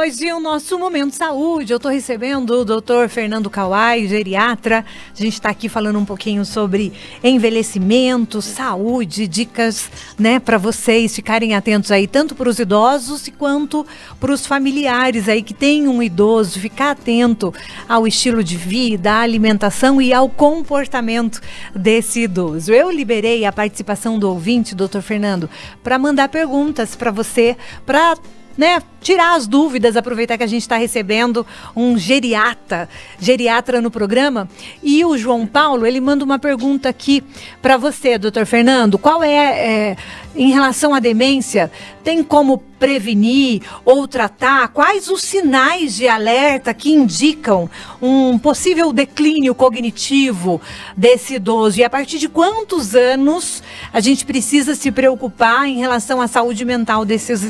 Hoje o nosso Momento Saúde, eu estou recebendo o Dr. Fernando Kawai, geriatra. A gente está aqui falando um pouquinho sobre envelhecimento, saúde, dicas, né, para vocês ficarem atentos aí, tanto para os idosos quanto para os familiares aí que tem um idoso, ficar atento ao estilo de vida, à alimentação e ao comportamento desse idoso. Eu liberei a participação do ouvinte, Dr. Fernando, para mandar perguntas para você, para tirar as dúvidas, aproveitar que a gente está recebendo um geriatra no programa. E o João Paulo, ele manda uma pergunta aqui para você, doutor Fernando. Qual em relação à demência, tem como prevenir ou tratar? Quais os sinais de alerta que indicam um possível declínio cognitivo desse idoso? E a partir de quantos anos a gente precisa se preocupar em relação à saúde mental desses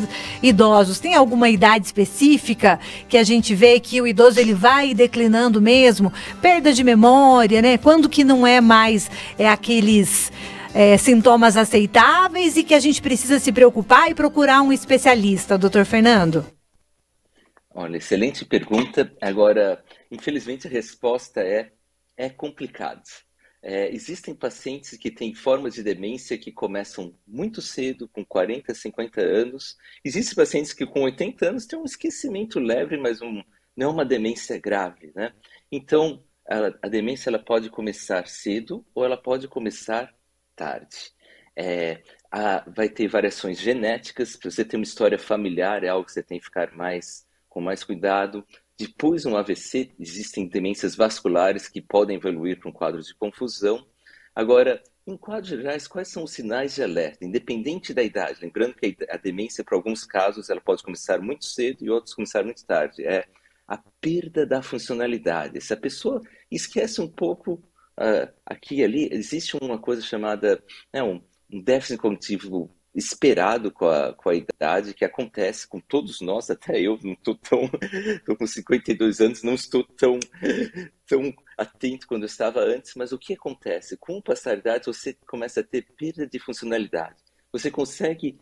idosos? Tem alguma idade específica que a gente vê que o idoso ele vai declinando mesmo? Perda de memória, né? Quando que não é mais aqueles sintomas aceitáveis e que a gente precisa se preocupar e procurar um especialista, doutor Fernando? Olha, excelente pergunta. Agora, infelizmente a resposta é complicado. Existem pacientes que têm formas de demência que começam muito cedo, com 40, 50 anos. Existem pacientes que com 80 anos têm um esquecimento leve, mas não é uma demência grave, né? Então, a demência ela pode começar cedo ou ela pode começar tarde. Vai ter variações genéticas. Para você ter uma história familiar, é algo que você tem que ficar com mais cuidado. Depois de um AVC, existem demências vasculares que podem evoluir para um quadro de confusão. Agora, em quadros gerais, quais são os sinais de alerta, independente da idade? Lembrando que a demência, para alguns casos, ela pode começar muito cedo e outros começar muito tarde. É a perda da funcionalidade. Se a pessoa esquece um pouco aqui e ali, existe uma coisa chamada um déficit cognitivo esperado com a idade, que acontece com todos nós, até eu não estou estou com 52 anos, não estou tão atento quando eu estava antes, mas o que acontece? Com o passar da idade, você começa a ter perda de funcionalidade. Você consegue,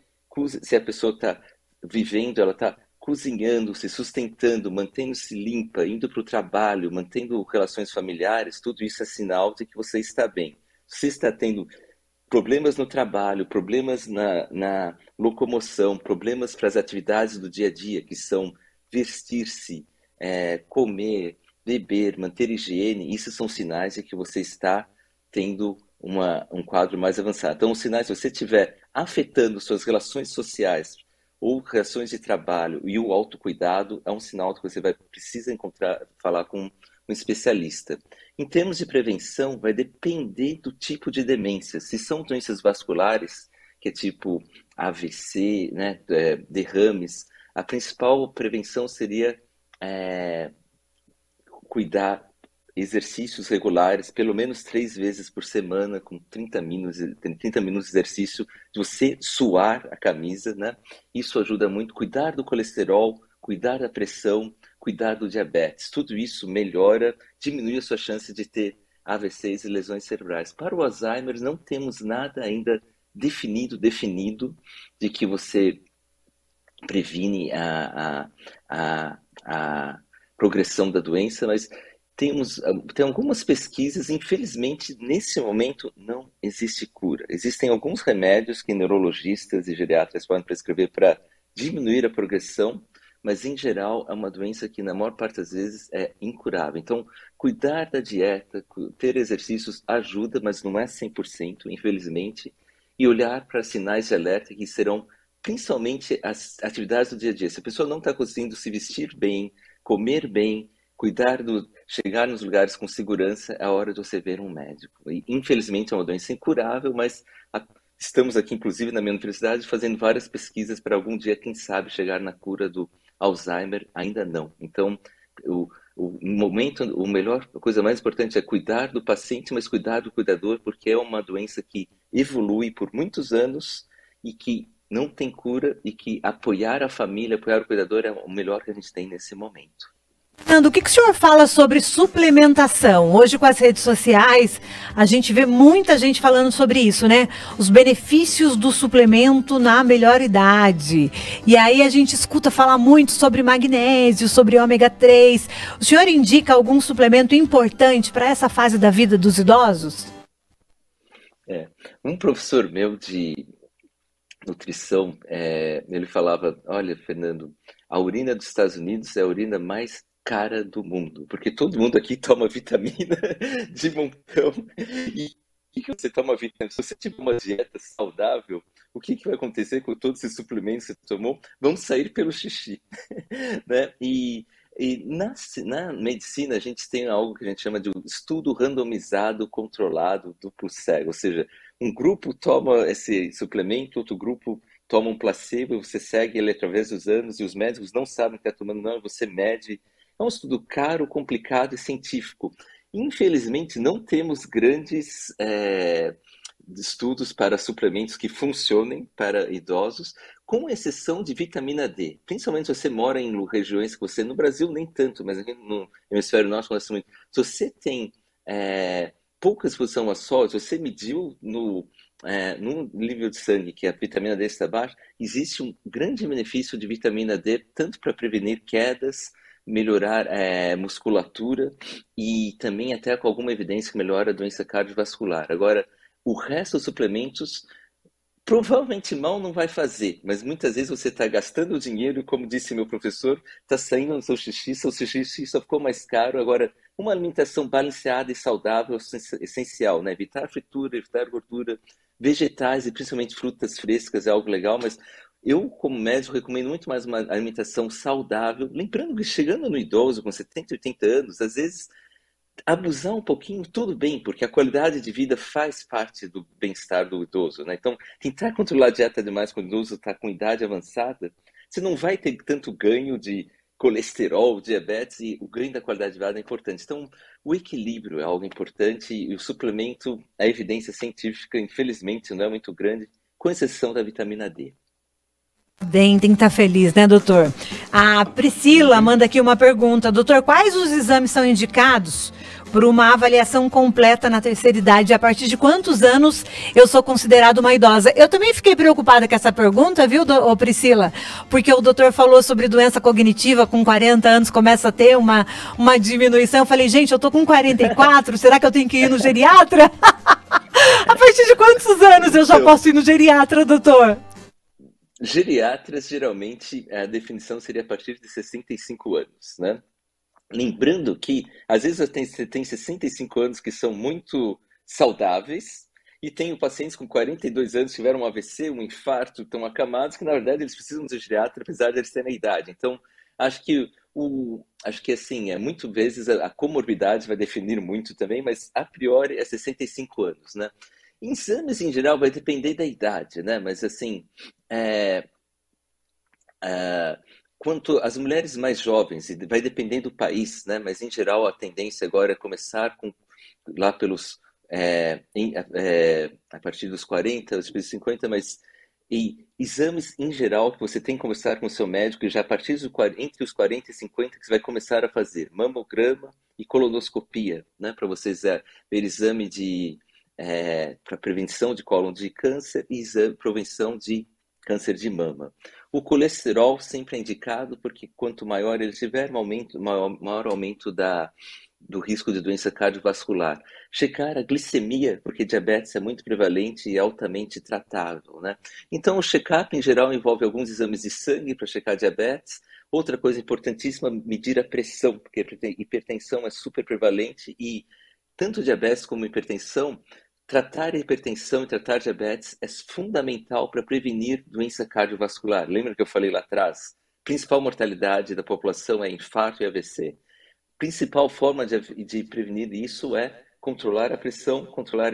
se a pessoa está vivendo, ela está cozinhando, se sustentando, mantendo-se limpa, indo para o trabalho, mantendo relações familiares, tudo isso é sinal de que você está bem. Você está tendo problemas no trabalho, problemas na locomoção, problemas para as atividades do dia a dia, que são vestir-se, comer, beber, manter higiene. Isso são sinais de que você está tendo um quadro mais avançado. Então, os sinais, se você estiver afetando suas relações sociais ou relações de trabalho e o autocuidado, é um sinal de que você precisa falar com um especialista. Em termos de prevenção, vai depender do tipo de demência. Se são doenças vasculares, que é tipo AVC, né, derrames, a principal prevenção seria cuidar exercícios regulares, pelo menos 3 vezes por semana, com 30 minutos de exercício, de você suar a camisa, né? Isso ajuda muito. Cuidar do colesterol, cuidar da pressão, cuidar do diabetes. Tudo isso melhora, diminui a sua chance de ter AVCs e lesões cerebrais. Para o Alzheimer, não temos nada ainda definido de que você previne a progressão da doença, mas tem algumas pesquisas, infelizmente, nesse momento não existe cura. Existem alguns remédios que neurologistas e geriatras podem prescrever para diminuir a progressão, mas em geral é uma doença que na maior parte das vezes é incurável. Então, cuidar da dieta, ter exercícios ajuda, mas não é 100%, infelizmente, e olhar para sinais de alerta que serão principalmente as atividades do dia a dia. Se a pessoa não está conseguindo se vestir bem, comer bem, chegar nos lugares com segurança, é a hora de você ver um médico. E, infelizmente é uma doença incurável, mas estamos aqui, inclusive na minha universidade, fazendo várias pesquisas para algum dia, quem sabe, chegar na cura do Alzheimer. Ainda não. Então, a coisa mais importante é cuidar do paciente, mas cuidar do cuidador, porque é uma doença que evolui por muitos anos e que não tem cura, e que apoiar a família, apoiar o cuidador é o melhor que a gente tem nesse momento. Fernando, o que o senhor fala sobre suplementação? Hoje, com as redes sociais, a gente vê muita gente falando sobre isso, né? Os benefícios do suplemento na melhor idade. E aí a gente escuta falar muito sobre magnésio, sobre ômega 3. O senhor indica algum suplemento importante para essa fase da vida dos idosos? É, um professor meu de nutrição, ele falava, olha, Fernando, a urina dos Estados Unidos é a urina mais cara do mundo, porque todo mundo aqui toma vitamina de montão. E que você toma vitamina? Se você tiver uma dieta saudável, o que vai acontecer com todos esses suplementos que você tomou? Vão sair pelo xixi, né? Na medicina, a gente tem algo que a gente chama de estudo randomizado, controlado, duplo cego. Ou seja, um grupo toma esse suplemento, outro grupo toma um placebo, você segue ele através dos anos e os médicos não sabem o que está tomando, não, você mede. É um estudo caro, complicado e científico. Infelizmente, não temos grandes estudos para suplementos que funcionem para idosos, com exceção de vitamina D. Principalmente se você mora em regiões que você, no Brasil nem tanto, mas aqui no hemisfério norte, se você tem pouca exposição a sol, se você mediu no nível de sangue que a vitamina D está baixa, existe um grande benefício de vitamina D, tanto para prevenir quedas, melhorar musculatura e também até com alguma evidência que melhora a doença cardiovascular. Agora, o resto dos suplementos provavelmente mal não vai fazer, mas muitas vezes você está gastando dinheiro e, como disse meu professor, está saindo no seu xixi só ficou mais caro. Agora, uma alimentação balanceada e saudável é essencial, né? Evitar fritura, evitar gordura, vegetais e principalmente frutas frescas é algo legal, mas eu, como médico, recomendo muito mais uma alimentação saudável. Lembrando que chegando no idoso, com 70, 80 anos, às vezes abusar um pouquinho, tudo bem, porque a qualidade de vida faz parte do bem-estar do idoso, né? Então, tentar controlar a dieta demais quando o idoso está com idade avançada, você não vai ter tanto ganho de colesterol, diabetes, e o ganho da qualidade de vida é importante. Então, o equilíbrio é algo importante e o suplemento, a evidência científica, infelizmente, não é muito grande, com exceção da vitamina D. Bem, tem que estar feliz, né, doutor? A Priscila manda aqui uma pergunta. Doutor, quais os exames são indicados por uma avaliação completa na terceira idade? A partir de quantos anos eu sou considerada uma idosa? Eu também fiquei preocupada com essa pergunta, viu, Priscila? Porque o doutor falou sobre doença cognitiva, com 40 anos começa a ter uma diminuição. Eu falei, gente, eu tô com 44, será que eu tenho que ir no geriatra? A partir de quantos anos eu já posso ir no geriatra, doutor? Geriatras, geralmente, a definição seria a partir de 65 anos, né? Lembrando que, às vezes, você tem 65 anos que são muito saudáveis e tenho pacientes com 42 anos que tiveram um AVC, um infarto, estão acamados, que, na verdade, eles precisam de geriatra, apesar de eles terem a idade. Então, acho que assim, muitas vezes a comorbidade vai definir muito também, mas, a priori, é 65 anos, né? Exames, em geral, vai depender da idade, né? Mas, assim, quanto às mulheres mais jovens, vai depender do país, né? Mas, em geral, a tendência agora é começar lá pelos... a partir dos 40, depois dos 50, mas... E exames, em geral, que você tem que conversar com o seu médico, e já a partir entre os 40 e 50 que você vai começar a fazer mamograma e colonoscopia, né? Para vocês ver exame para prevenção de cólon de câncer e prevenção de câncer de mama. O colesterol sempre é indicado porque quanto maior ele tiver, maior aumento do risco de doença cardiovascular. Checar a glicemia, porque diabetes é muito prevalente e altamente tratável, né? Então, o check-up, em geral, envolve alguns exames de sangue para checar diabetes. Outra coisa importantíssima, medir a pressão, porque hipertensão é super prevalente e tanto diabetes como hipertensão, tratar a hipertensão e tratar diabetes é fundamental para prevenir doença cardiovascular. Lembra que eu falei lá atrás? Principal mortalidade da população é infarto e AVC. Principal forma de prevenir isso é controlar a pressão, controlar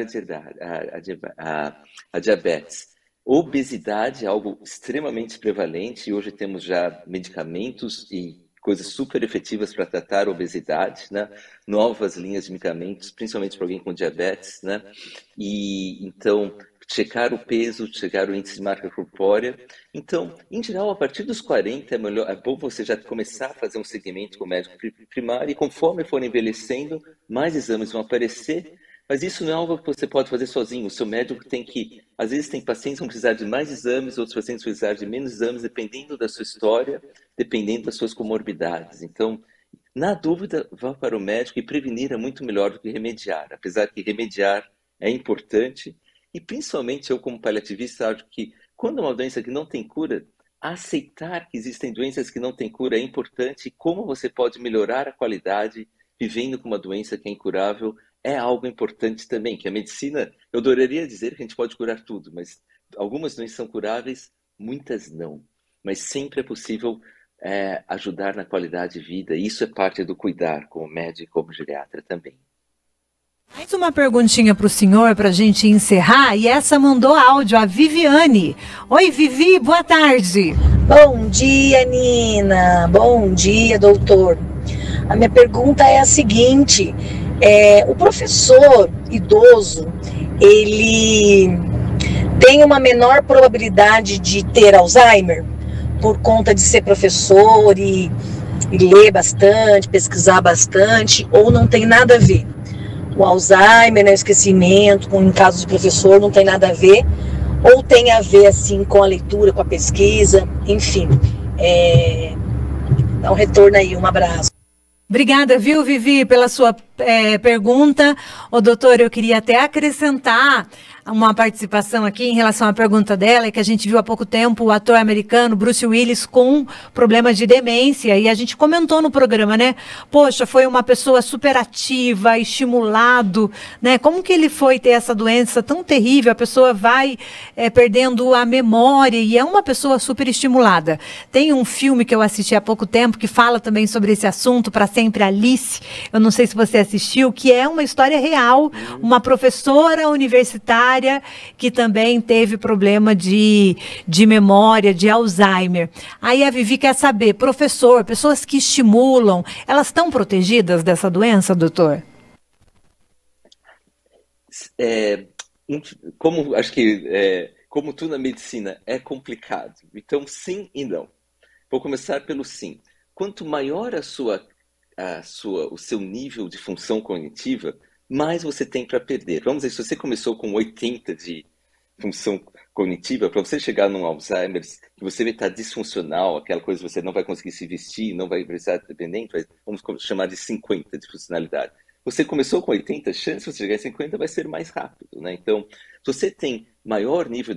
a diabetes. Obesidade é algo extremamente prevalente e hoje temos já medicamentos e coisas super efetivas para tratar a obesidade, né? Novas linhas de medicamentos, principalmente para alguém com diabetes, né? E então checar o peso, checar o índice de marca corpórea. Então, em geral, a partir dos 40 é bom você já começar a fazer um segmento com o médico primário e conforme for envelhecendo, mais exames vão aparecer, mas isso não é algo que você pode fazer sozinho. O seu médico tem que, às vezes tem pacientes que vão precisar de mais exames, outros pacientes vão precisar de menos exames, dependendo da sua história, dependendo das suas comorbidades. Então, na dúvida, vá para o médico e prevenir é muito melhor do que remediar, apesar que remediar é importante. E principalmente eu, como paliativista, acho que quando é uma doença que não tem cura, aceitar que existem doenças que não têm cura é importante e como você pode melhorar a qualidade vivendo com uma doença que é incurável é algo importante também, que a medicina, eu adoraria dizer que a gente pode curar tudo, mas algumas doenças são curáveis, muitas não. Mas sempre é possível ajudar na qualidade de vida, e isso é parte do cuidar como médico e como geriatra também. Mais uma perguntinha para o senhor, para a gente encerrar, e essa mandou áudio, a Viviane. Oi, Vivi, boa tarde. Bom dia, Nina. Bom dia, doutor. A minha pergunta é a seguinte, o professor idoso, ele tem uma menor probabilidade de ter Alzheimer por conta de ser professor e ler bastante, pesquisar bastante, ou não tem nada a ver? O Alzheimer, o esquecimento, em caso de professor, não tem nada a ver, ou tem a ver, assim, com a leitura, com a pesquisa, enfim. Dá um retorno aí, um abraço. Obrigada, viu, Vivi, pela sua pergunta. Ô, doutor, eu queria até acrescentar uma participação aqui em relação à pergunta dela, que a gente viu há pouco tempo o ator americano Bruce Willis com problemas de demência, e a gente comentou no programa, né? Poxa, foi uma pessoa super ativa, estimulado, né? Como que ele foi ter essa doença tão terrível? A pessoa vai perdendo a memória e é uma pessoa super estimulada. Tem um filme que eu assisti há pouco tempo que fala também sobre esse assunto, Para Sempre Alice, eu não sei se você assistiu, que é uma história real, uma professora universitária que também teve problema de memória, de Alzheimer. Aí a Vivi quer saber, professor, pessoas que estimulam, elas estão protegidas dessa doença, doutor? Como tudo na medicina, é complicado. Então, sim e não. Vou começar pelo sim. Quanto maior o seu nível de função cognitiva, mais você tem para perder. Vamos dizer, se você começou com 80 de função cognitiva, para você chegar num Alzheimer, que você vai estar disfuncional, aquela coisa que você não vai conseguir se vestir, não vai precisar de dependente, vamos chamar de 50 de funcionalidade. Você começou com 80, a chance de você chegar a 50 vai ser mais rápido, né? Então, se você tem maior nível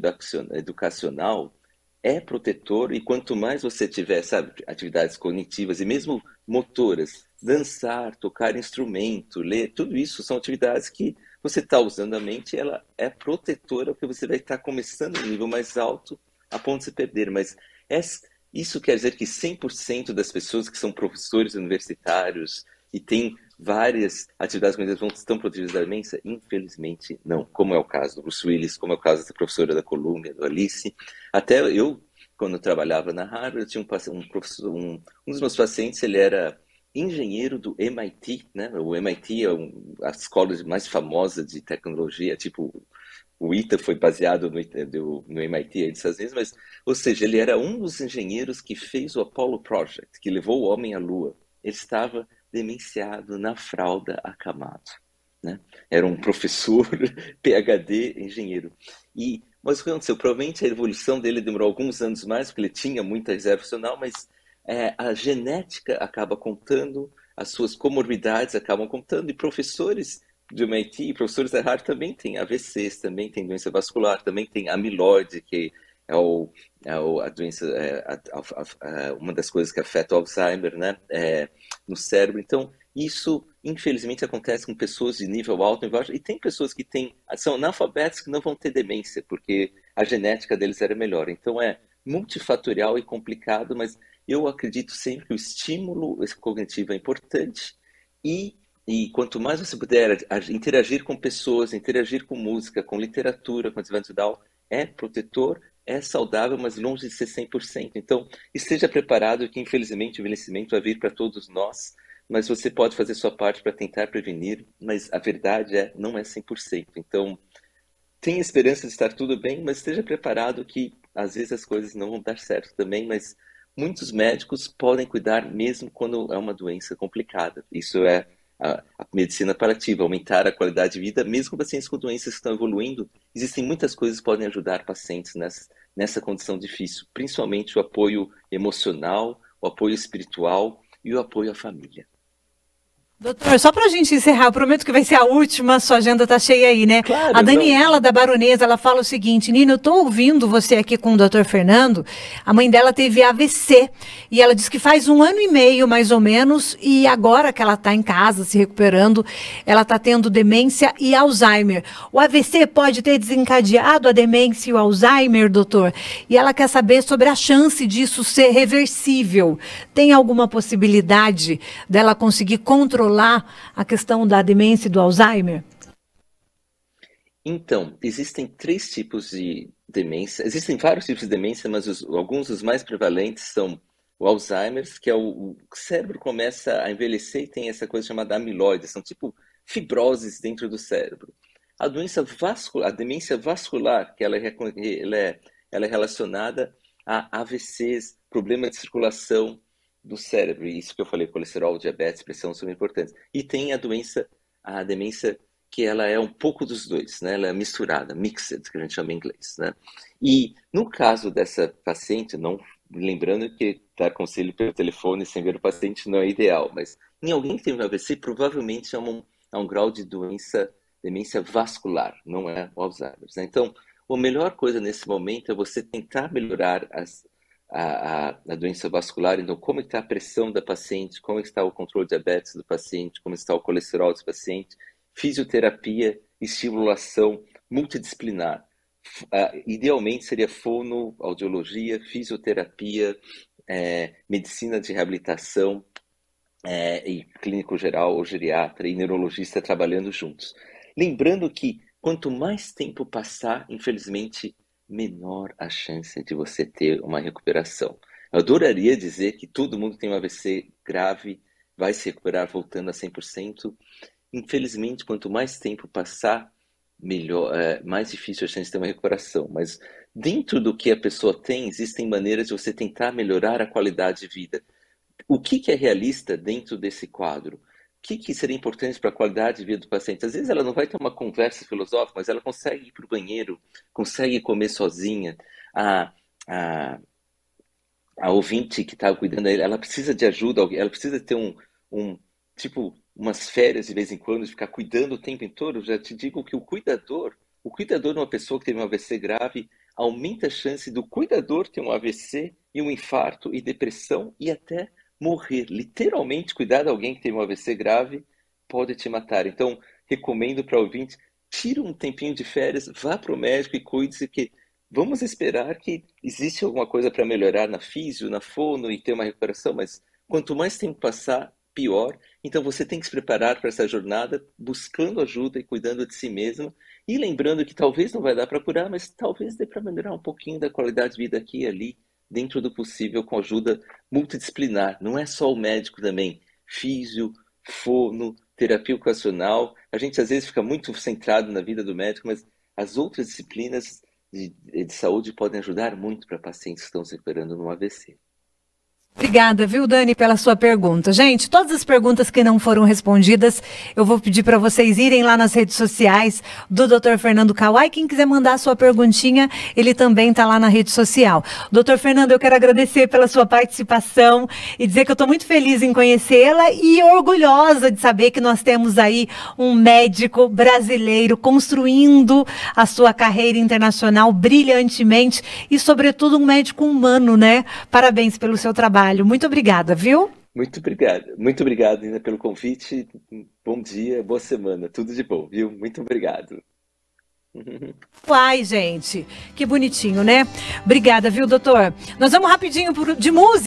educacional, é protetor, e quanto mais você tiver, sabe, atividades cognitivas e mesmo motoras, dançar, tocar instrumento, ler, tudo isso são atividades que você está usando a mente, ela é protetora, porque você vai estar começando no nível mais alto a ponto de se perder. Mas isso quer dizer que 100% das pessoas que são professores universitários e têm várias atividades cognitivas estão protegidas da demência? Infelizmente não, como é o caso do Bruce Willis, como é o caso da professora da Colômbia, do Alice. Até eu, quando eu trabalhava na Harvard, eu tinha um professor, um dos meus pacientes, ele era engenheiro do MIT, né? O MIT é a escola mais famosa de tecnologia, tipo, o ITA foi baseado no MIT aí dos Estados Unidos, mas, ou seja, ele era um dos engenheiros que fez o Apollo Project, que levou o homem à Lua. Ele estava demenciado na fralda acamado, né? Era um professor, PhD, engenheiro. Mas o que aconteceu? Provavelmente a evolução dele demorou alguns anos mais, porque ele tinha muita reserva funcional, mas a genética acaba contando, as suas comorbidades acabam contando, e professores de MIT, professores da Harvard também têm AVCs, também tem doença vascular, também tem amiloide, que é a doença, uma das coisas que afeta o Alzheimer, né? No cérebro. Então, isso, infelizmente, acontece com pessoas de nível alto e baixo, e tem pessoas que são analfabetos que não vão ter demência, porque a genética deles era melhor. Então, é multifatorial e complicado, mas eu acredito sempre que o estímulo cognitivo é importante, e quanto mais você puder interagir com pessoas, interagir com música, com literatura, com atividade social, é protetor, é saudável, mas longe de ser 100%. Então, esteja preparado que, infelizmente, o envelhecimento vai vir para todos nós, mas você pode fazer sua parte para tentar prevenir, mas a verdade não é 100%. Então, tenha esperança de estar tudo bem, mas esteja preparado que às vezes as coisas não vão dar certo também, mas muitos médicos podem cuidar mesmo quando é uma doença complicada. Isso é a medicina paliativa, aumentar a qualidade de vida, mesmo com pacientes com doenças que estão evoluindo. Existem muitas coisas que podem ajudar pacientes nessa condição difícil, principalmente o apoio emocional, o apoio espiritual e o apoio à família. Doutor, só para a gente encerrar, eu prometo que vai ser a última, sua agenda tá cheia aí, né? Claro, a Daniela da Baronesa, ela fala o seguinte: Nina, eu tô ouvindo você aqui com o doutor Fernando, a mãe dela teve AVC, e ela diz que faz 1 ano e meio, mais ou menos, e agora que ela tá em casa, se recuperando, ela tá tendo demência e Alzheimer. O AVC pode ter desencadeado a demência e o Alzheimer, doutor? E ela quer saber sobre a chance disso ser reversível. Tem alguma possibilidade dela conseguir controlar a questão da demência e do Alzheimer? Então, existem 3 tipos de demência. Existem vários tipos de demência, mas alguns dos mais prevalentes são o Alzheimer, que é o cérebro começa a envelhecer e tem essa coisa chamada amiloide, são tipo fibroses dentro do cérebro. A doença vascular, a demência vascular, que ela é relacionada a AVCs, problema de circulação do cérebro, e isso que eu falei, colesterol, diabetes, pressão são importantes. E tem a demência que ela é um pouco dos dois, né? Ela é misturada, mixed, que a gente chama em inglês, né? E no caso dessa paciente, não lembrando que dar conselho pelo telefone sem ver o paciente não é ideal, mas em alguém que tem um AVC, provavelmente é um grau de demência vascular, não é o Alzheimer, né? Então, a melhor coisa nesse momento é você tentar melhorar a doença vascular. Então, como está a pressão da paciente, como está o controle de diabetes do paciente, como está o colesterol do paciente, fisioterapia, estimulação multidisciplinar. Idealmente seria fonoaudiologia, fisioterapia, medicina de reabilitação, e clínico geral, ou geriatra e neurologista trabalhando juntos. Lembrando que quanto mais tempo passar, infelizmente, menor a chance de você ter uma recuperação. Eu adoraria dizer que todo mundo tem um AVC grave, vai se recuperar voltando a 100%. Infelizmente, quanto mais tempo passar, mais difícil a chance de ter uma recuperação. Mas dentro do que a pessoa tem, existem maneiras de você tentar melhorar a qualidade de vida. O que é realista dentro desse quadro? O que seria importante para a qualidade de vida do paciente? Às vezes ela não vai ter uma conversa filosófica, mas ela consegue ir para o banheiro, consegue comer sozinha. A ouvinte que está cuidando dela, ela precisa de ajuda, ela precisa ter umas férias de vez em quando, de ficar cuidando o tempo todo. Eu já te digo que o cuidador de uma pessoa que teve um AVC grave, aumenta a chance do cuidador ter um AVC e um infarto e depressão e até morrer. Literalmente, cuidar de alguém que teve um AVC grave pode te matar. Então, recomendo para o ouvinte, tire um tempinho de férias, vá para o médico e cuide-se, que vamos esperar que existe alguma coisa para melhorar na físio, na fono e ter uma recuperação, mas quanto mais tempo passar, pior. Então, você tem que se preparar para essa jornada, buscando ajuda e cuidando de si mesmo, e lembrando que talvez não vai dar para curar, mas talvez dê para melhorar um pouquinho da qualidade de vida aqui e ali, dentro do possível, com ajuda multidisciplinar. Não é só o médico também. Físio, fono, terapia ocupacional. A gente às vezes fica muito centrado na vida do médico, mas as outras disciplinas de saúde podem ajudar muito para pacientes que estão se recuperando no AVC. Obrigada, viu, Dani, pela sua pergunta. Gente, todas as perguntas que não foram respondidas, eu vou pedir para vocês irem lá nas redes sociais do Dr. Fernando Kawai. Quem quiser mandar a sua perguntinha, ele também está lá na rede social. Dr. Fernando, eu quero agradecer pela sua participação e dizer que eu estou muito feliz em conhecê-la e orgulhosa de saber que nós temos aí um médico brasileiro construindo a sua carreira internacional brilhantemente e, sobretudo, um médico humano, né? Parabéns pelo seu trabalho. Muito obrigada, viu? Muito obrigado, Nina, pelo convite. Bom dia, boa semana, tudo de bom, viu? Muito obrigado. Uai, gente, que bonitinho, né? Obrigada, viu, doutor? Nós vamos rapidinho de música.